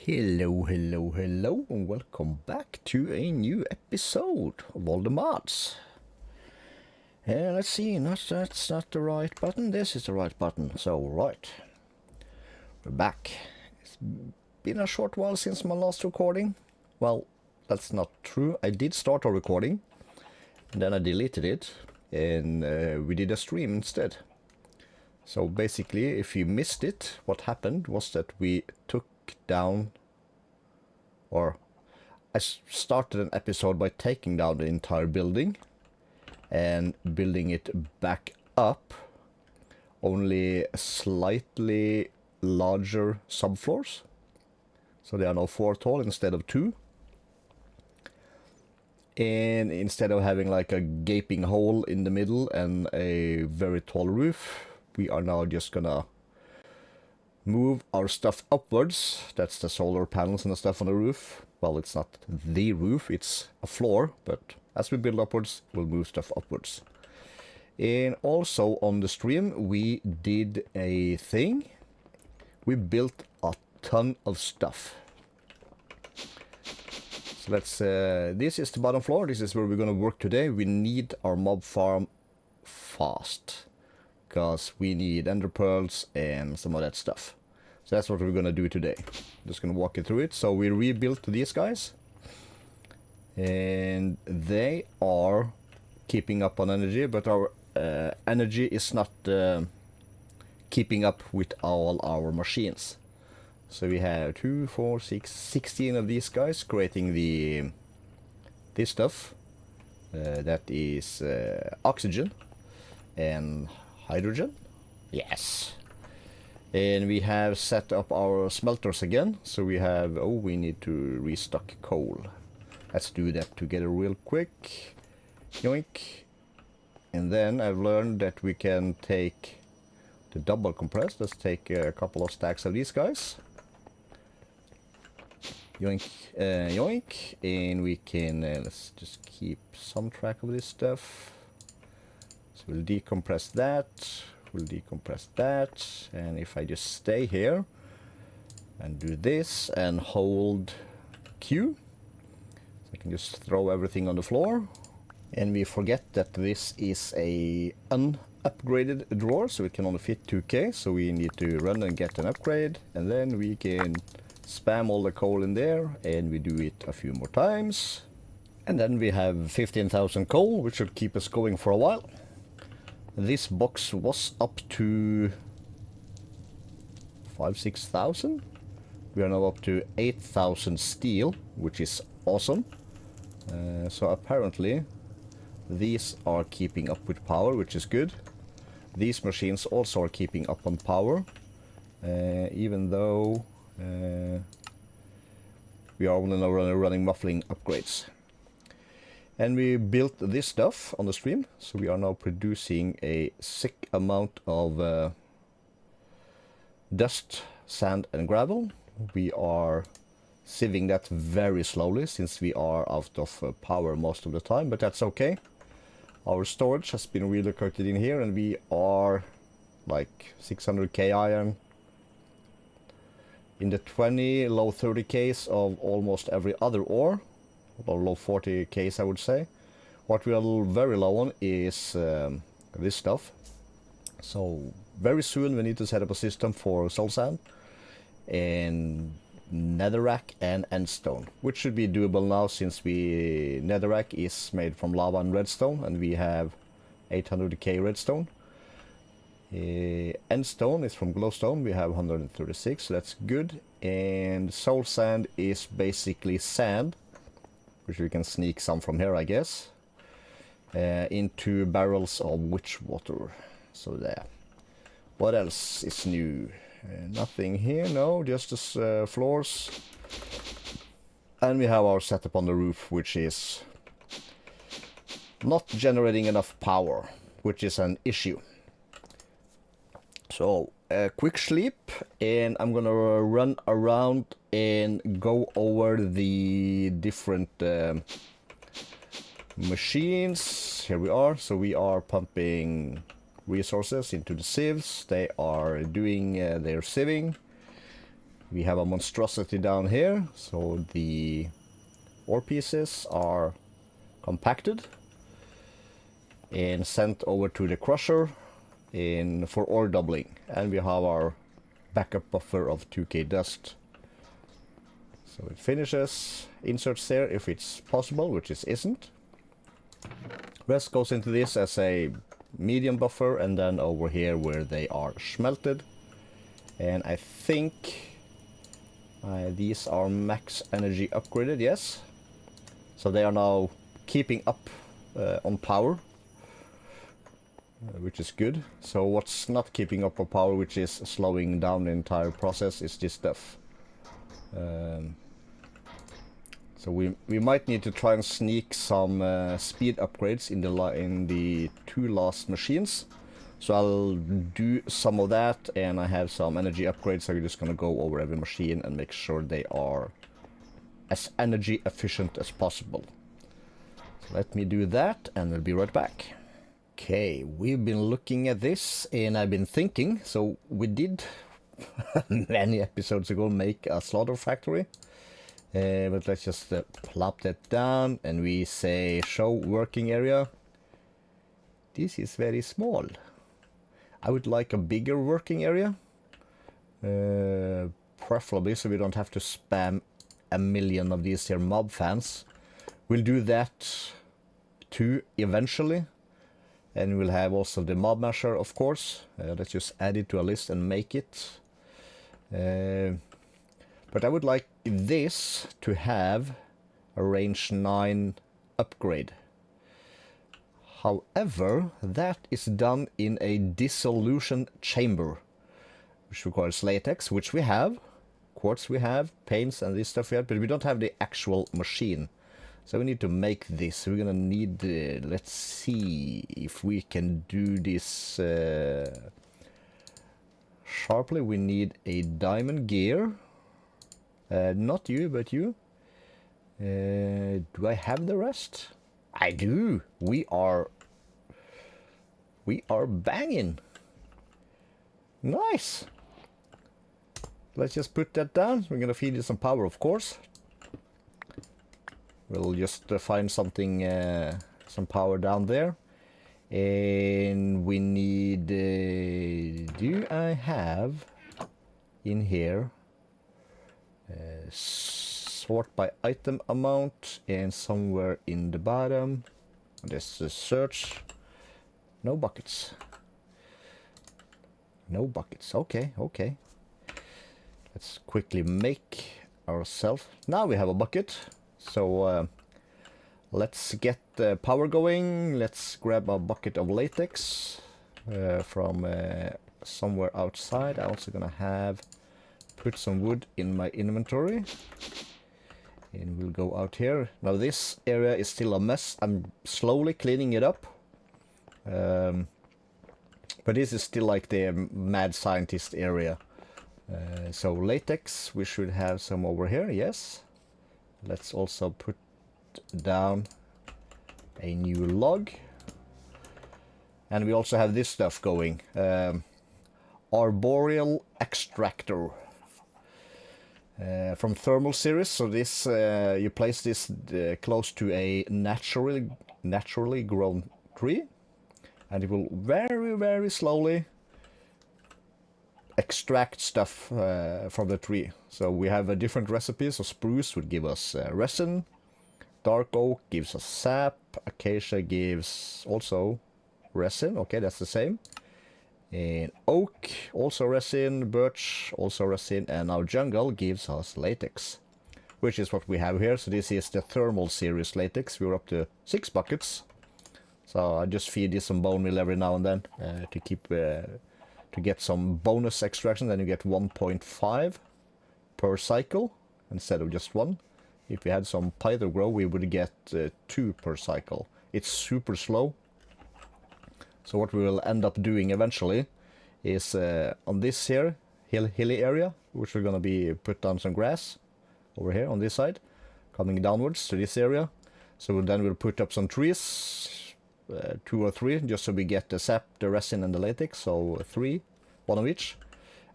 Hello, hello, hello, and welcome back to a new episode of All the Mods. Let's see, that's not the right button, this is the right button, so right. We're back. It's been a short while since my last recording. Well, that's not true, I did start a recording, and then I deleted it, and we did a stream instead. So basically, if you missed it, what happened was that we took down, or I started an episode by taking down the entire building and building it back up, only slightly larger subfloors, so they are now 4 tall instead of 2, and instead of having like a gaping hole in the middle and a very tall roof, we are now just gonna move our stuff upwards. That's the solar panels and the stuff on the roof. Well, it's not the roof, it's a floor, but as we build upwards, we'll move stuff upwards. And also on the stream, we did a thing. We built a ton of stuff. So let's, this is the bottom floor. This is where we're gonna work today. We need our mob farm fast, because we need ender pearls and some of that stuff. So that's what we're gonna do today. Just gonna walk you through it. So we rebuilt these guys, and they are keeping up on energy, but our energy is not keeping up with all our machines. So we have 2, 4, 6, 16 of these guys creating this stuff. That is oxygen and hydrogen. Yes. And we have set up our smelters again. So we have, we need to restock coal. Let's do that together real quick. Yoink. And then I've learned that we can take the double compressed. Let's take a couple of stacks of these guys. Yoink, yoink. And we can, let's just keep some track of this stuff. So we'll decompress that. We'll decompress that, and if I just stay here and do this and hold Q, so I can just throw everything on the floor. And we forget that this is a unupgraded drawer, so it can only fit 2k, so we need to run and get an upgrade, and then we can spam all the coal in there, and we do it a few more times, and then we have 15,000 coal, which should keep us going for a while. This box was up to 5,000-6,000. We are now up to 8,000 steel, which is awesome. So apparently these are keeping up with power, which is good. These machines also are keeping up on power, even though we are only now running muffling upgrades. And we built this stuff on the stream, so we are now producing a sick amount of dust, sand and gravel. We are sieving that very slowly since we are out of power most of the time, but that's okay. Our storage has been relocated in here, and we are like 600k iron, in the 20, low 30k's of almost every other ore. Or low 40k's, I would say. What we are very low on is this stuff. So very soon we need to set up a system for soul sand and netherrack and endstone, which should be doable now since netherrack is made from lava and redstone, and we have 800k redstone. Endstone is from glowstone, we have 136, so that's good. And soul sand is basically sand, which we can sneak some from here, I guess, into barrels of witch water. So there. What else is new? Nothing here, no, just the floors. And we have our setup on the roof, which is not generating enough power, which is an issue. So, quick sleep, and I'm gonna run around and go over the different machines. Here we are. So we are pumping resources into the sieves. They are doing their sieving. We have a monstrosity down here, so the ore pieces are compacted and sent over to the crusher for ore doubling. And we have our backup buffer of 2k dust. So it finishes, inserts there if it's possible, which it isn't. Rest goes into this as a medium buffer, and then over here where they are smelted. And I think these are max energy upgraded, yes. So they are now keeping up on power, which is good. So what's not keeping up on power, which is slowing down the entire process, is this stuff. So we might need to try and sneak some speed upgrades in the two last machines. So I'll do some of that, and I have some energy upgrades. So we're just gonna go over every machine and make sure they are as energy efficient as possible. So let me do that, and I'll be right back. Okay, we've been looking at this, and I've been thinking. So we did many episodes ago make a slaughter factory. But let's just plop that down, and we say show working area. This is very small. I would like a bigger working area, preferably so we don't have to spam a million of these here mob fans. We'll do that too eventually, and we'll have also the mob masher, of course. Let's just add it to a list and make it. But I would like this to have a range 9 upgrade. However, that is done in a dissolution chamber, which requires latex, which we have, quartz we have, paints and this stuff we have, but we don't have the actual machine. So we need to make this. We're gonna need, let's see if we can do this sharply. We need a diamond gear. Not you, but you. Do I have the rest? I do. We are banging. Nice. Let's just put that down. We're gonna feed it some power, of course. We'll just find something, some power down there. And we need, do I have in here sort by item amount, and somewhere in the bottom there's a search. No buckets. No buckets. Okay, okay. Let's quickly make ourselves. Now we have a bucket. So let's get the power going. Let's grab a bucket of latex from somewhere outside. I'm also gonna have put some wood in my inventory, and we'll go out here. Now this area is still a mess. I'm slowly cleaning it up, but this is still like the mad scientist area. So latex, we should have some over here. Yes, let's also put down a new log, and we also have this stuff going, arboreal extractor. From thermal series. So this you place this close to a naturally grown tree, and it will very slowly extract stuff from the tree. So we have different recipes. So spruce would give us resin, dark oak gives us sap, acacia gives also resin. Okay, that's the same. And oak, also resin, birch, also resin, and now jungle gives us latex, which is what we have here. So this is the thermal series latex. We're up to 6 buckets. So I just feed this some bone meal every now and then to keep to get some bonus extraction. Then you get 1.5 per cycle instead of just 1. If we had some pyther grow, we would get 2 per cycle. It's super slow. So what we will end up doing eventually is on this here hilly area, which we're gonna be put down some grass over here on this side, coming downwards to this area. So then we'll put up some trees, 2 or 3, just so we get the sap, the resin, and the latex. So 3, 1 of each.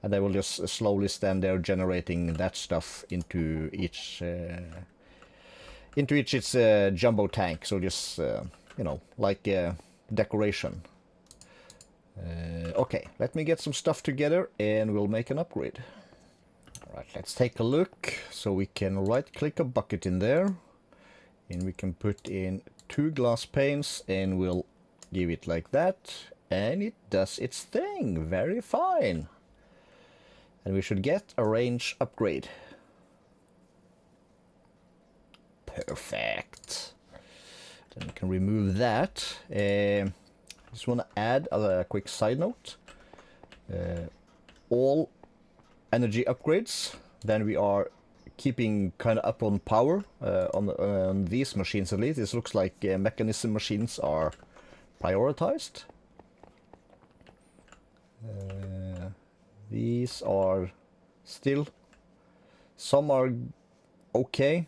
and they will just slowly stand there generating that stuff into each its jumbo tank. So just you know, like decoration. Okay, let me get some stuff together and we'll make an upgrade. Alright, let's take a look. So we can right click a bucket in there and we can put in 2 glass panes and we'll give it like that, and it does its thing. Very fine. And we should get a range upgrade. Perfect. Then we can remove that. Just want to add a quick side note. All energy upgrades, then we are keeping kind of up on power on these machines at least. This looks like mechanism machines are prioritized. These are still, some are okay,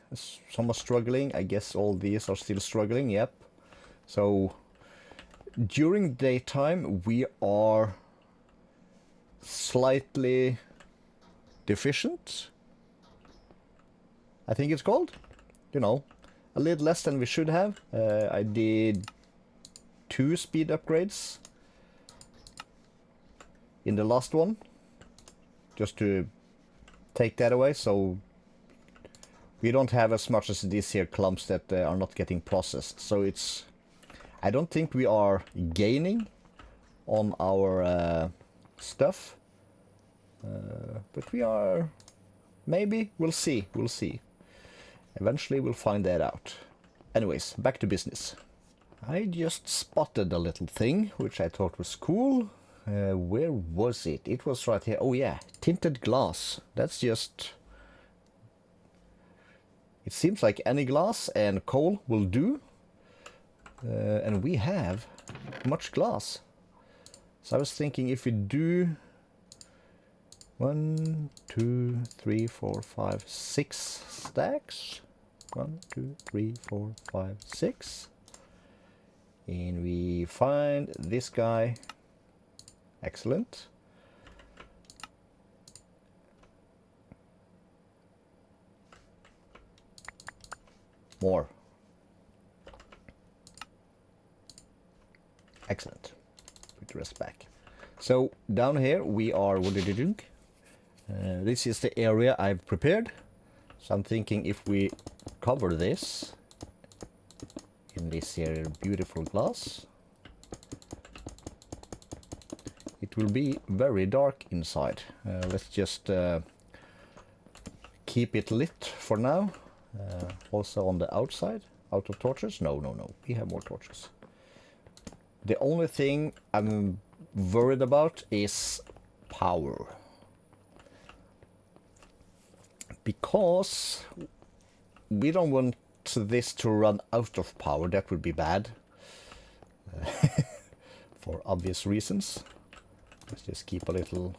some are struggling. I guess all these are still struggling, yep. So during daytime we are slightly deficient, I think it's called. You know, a little less than we should have. I did 2 speed upgrades in the last one, just to take that away, so we don't have as much as these here clumps that are not getting processed. So it's, I don't think we are gaining on our stuff, but we are, maybe, we'll see, eventually we'll find that out. Anyways, back to business. I just spotted a little thing which I thought was cool. Where was it? It was right here. Oh yeah, tinted glass. That's just, it seems like any glass and coal will do. And we have much glass. So I was thinking if we do 1, 2, 3, 4, 5, 6 stacks. 1, 2, 3, 4, 5, 6. And we find this guy. Excellent. More. Excellent. Put the rest back. So down here we are, what did you do? This is the area I've prepared. So I'm thinking if we cover this in this here beautiful glass, it will be very dark inside. Let's just keep it lit for now. Also on the outside, out of torches. No, we have more torches. The only thing I'm worried about is power, because we don't want this to run out of power. That would be bad, for obvious reasons. Let's just keep a little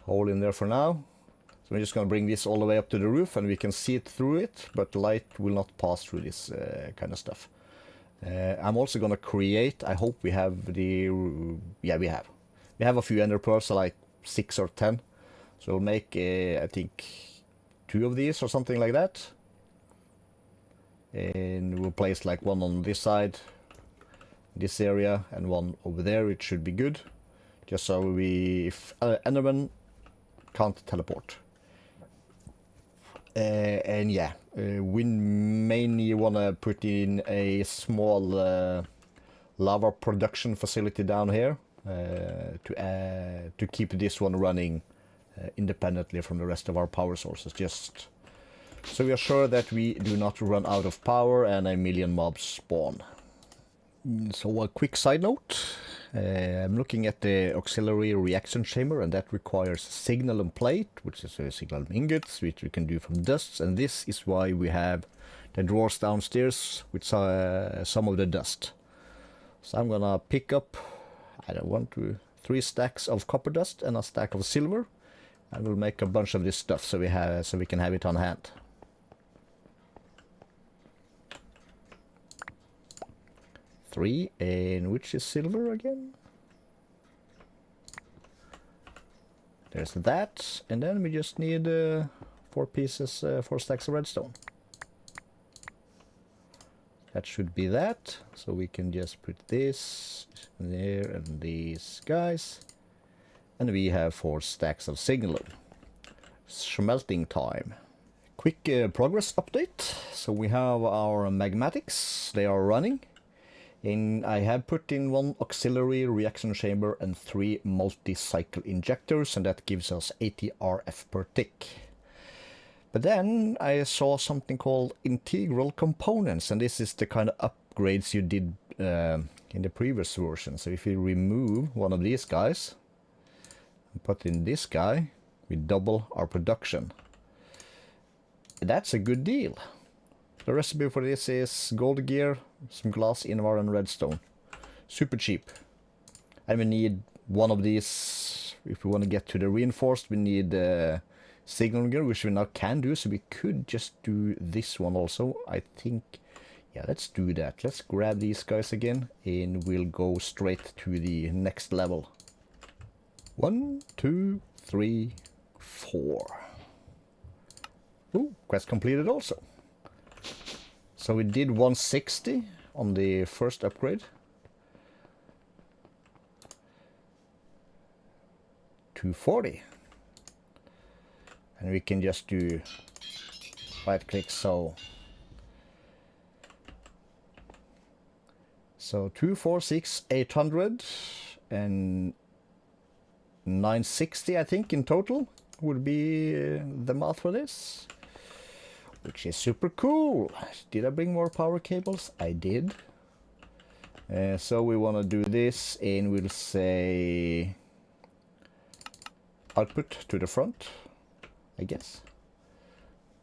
hole in there for now. So we're just going to bring this all the way up to the roof and we can see it through it, but light will not pass through this kind of stuff. I'm also going to create, I hope we have the, yeah, we have a few ender pearls, so like 6 or 10. So we'll make, I think, 2 of these or something like that. And we'll place like one on this side, this area, and one over there. It should be good, just so we, if Enderman can't teleport. And yeah, we mainly want to put in a small lava production facility down here to keep this one running independently from the rest of our power sources, just so we are sure that we do not run out of power and a million mobs spawn. So a quick side note, I'm looking at the auxiliary reaction chamber, and that requires signal and plate, which is a signal and ingots, which we can do from dusts, and this is why we have the drawers downstairs with some of the dust. So I'm gonna pick up, I don't want to, 3 stacks of copper dust and a stack of silver, and we'll make a bunch of this stuff so we can have it on hand. Three, and which is silver again? There's that, and then we just need 4 pieces, 4 stacks of redstone. That should be that, so we can just put this there and these guys. And we have 4 stacks of signal. Smelting time. Quick progress update. So we have our magmatics, they are running. And I have put in 1 auxiliary reaction chamber and 3 multi-cycle injectors, and that gives us 80 RF per tick. But then I saw something called integral components, and this is the kind of upgrades you did in the previous version. So if you remove one of these guys and put in this guy, we double our production. That's a good deal. The recipe for this is gold gear, some glass, invar, and redstone. Super cheap. And we need 1 of these. If we want to get to the reinforced, we need signal gear, which we now can do, so we could just do this one also. I think, yeah, let's do that. Let's grab these guys again, and we'll go straight to the next level. 1, 2, 3, 4. Ooh, quest completed also. So we did 160 on the first upgrade. 240. And we can just do right click, so 246, 800 and 960 I think in total would be the math for this, which is super cool. Did I bring more power cables? I did. So we want to do this, and we'll say output to the front, I guess.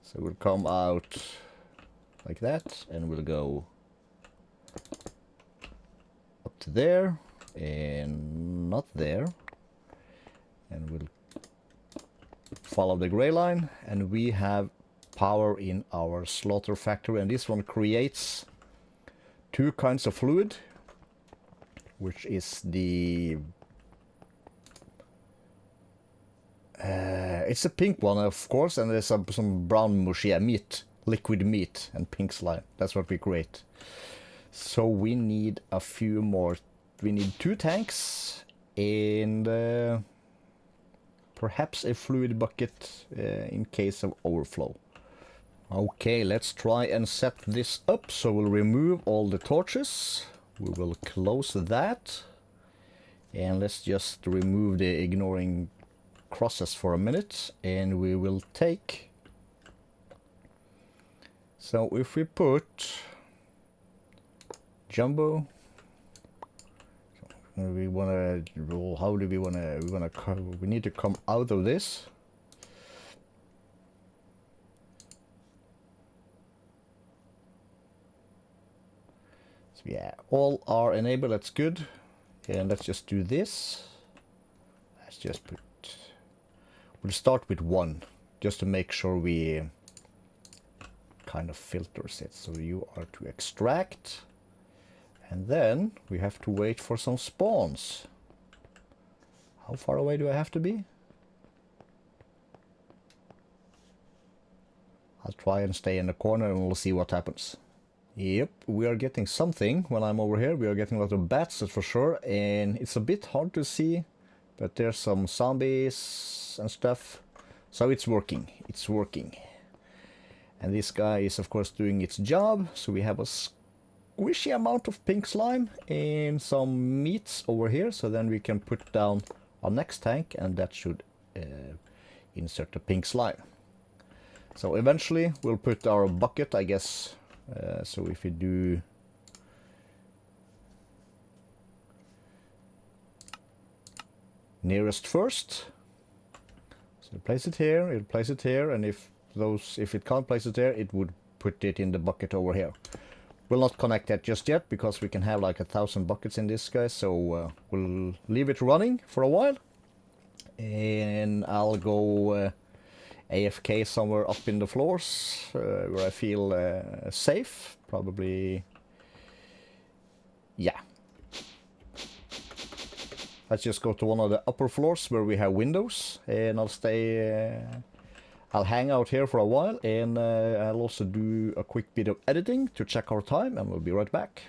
So we'll come out like that, and we'll go up to there and not there, and we'll follow the gray line, and we have power in our slaughter factory. And this one creates 2 kinds of fluid, which is the it's a pink one, of course, and there's some brown mush, yeah, meat, liquid meat, and pink slime. That's what we create. So we need a few more. We need 2 tanks and perhaps a fluid bucket in case of overflow. Okay, let's try and set this up. So we'll remove all the torches. We will close that. And let's just remove the ignoring crosses for a minute, and we will take, so if we put jumbo, we want to, how do we want to, we need to come out of this. So yeah, all are enabled, that's good. And let's just do this. Let's just put, we'll start with 1, just to make sure we kind of filters it. So you are to extract, and then we have to wait for some spawns. How far away do I have to be? I'll try and stay in the corner and we'll see what happens. Yep, we are getting something when I'm over here. We are getting a lot of bats, that's for sure, and it's a bit hard to see, but there's some zombies and stuff. So it's working, it's working. And this guy is of course doing its job. So we have a squishy amount of pink slime and some meats over here. So then we can put down our next tank, and that should insert the pink slime. So eventually we'll put our bucket, I guess. So if we do nearest first, so place it here, it'll place it here, and if it can't place it there, it would put it in the bucket over here. We'll not connect that just yet because we can have like 1,000 buckets in this guy, so we'll leave it running for a while, and I'll go AFK somewhere up in the floors where I feel safe, probably. Yeah. let's just go to one of the upper floors where we have windows, and I'll hang out here for a while, and I'll also do a quick bit of editing to check our time, and we'll be right back.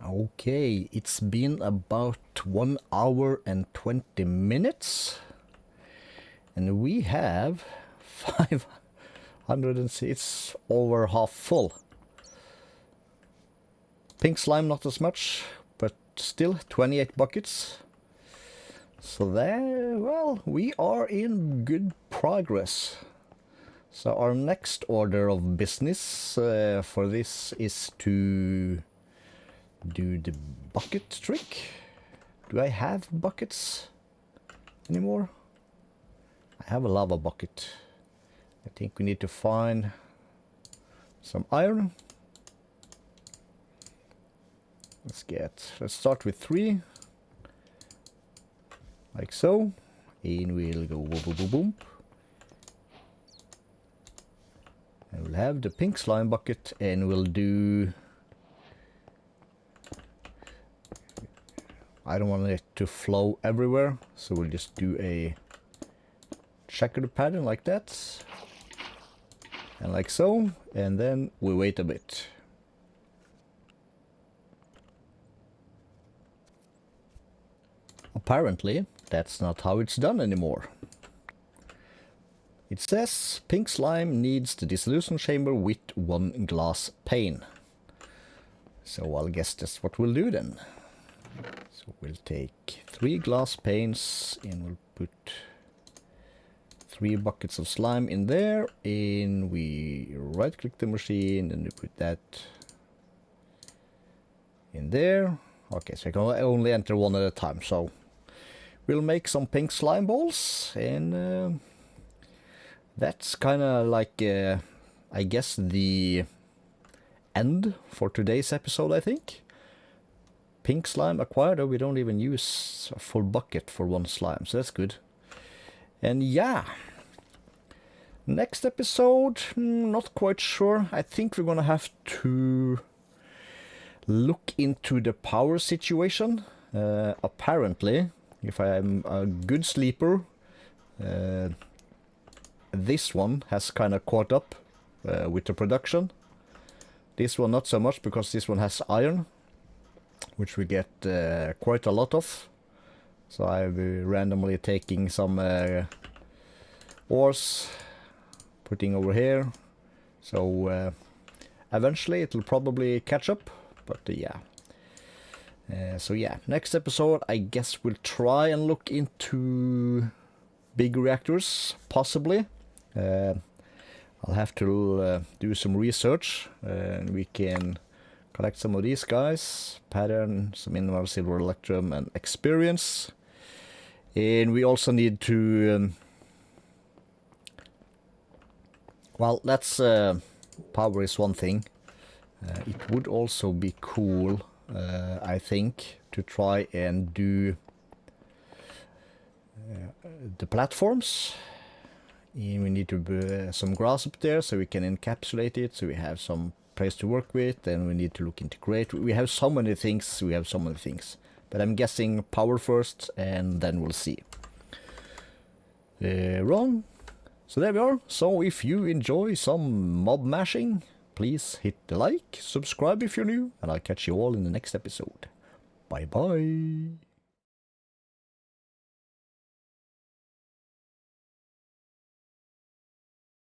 Okay, it's been about 1 hour and 20 minutes, and we have 500 and it's over half full. Pink slime not as much, but still 28 buckets. So there, well, we are in good progress. So our next order of business for this is to do the bucket trick. Do I have buckets anymore? I have a lava bucket. I think we need to find some iron. Let's start with 3. Like so. And we'll go boom, boom, boom, boom. And we'll have the pink slime bucket, and we'll do... I don't want it to flow everywhere, so we'll just do a checkered pattern like that. And like so. And then we wait a bit. Apparently, that's not how it's done anymore. It says pink slime needs the dissolution chamber with 1 glass pane. So I'll guess that's what we'll do then. So we'll take 3 glass panes, and we'll put 3 buckets of slime in there, and we right click the machine and we put that in there. Okay, so I can only enter 1 at a time, so we'll make some pink slime balls, and that's kind of like, I guess, the end for today's episode, I think. Pink slime acquired, though we don't even use a full bucket for 1 slime, so that's good. And yeah, next episode, not quite sure. I think we're gonna have to look into the power situation. Apparently, if I am a good sleeper, this one has kind of caught up with the production. This one not so much, because this one has iron, which we get quite a lot of. So I'll be randomly taking some ores, putting over here. So eventually it'll probably catch up, but yeah. So yeah, next episode I guess we'll try and look into big reactors, possibly. I'll have to do some research, and we can collect some of these guys, pattern, some mineral, silver, electrum, and experience. And we also need to, well, that's, power is one thing. It would also be cool, I think, to try and do the platforms. And we need to put some grass up there so we can encapsulate it, so we have some place to work with, and we need to look into grade. We have so many things, but I'm guessing power first, and then we'll see. Wrong. So there we are. So if you enjoy some mob mashing, please hit the like, subscribe if you're new, and I'll catch you all in the next episode. Bye bye.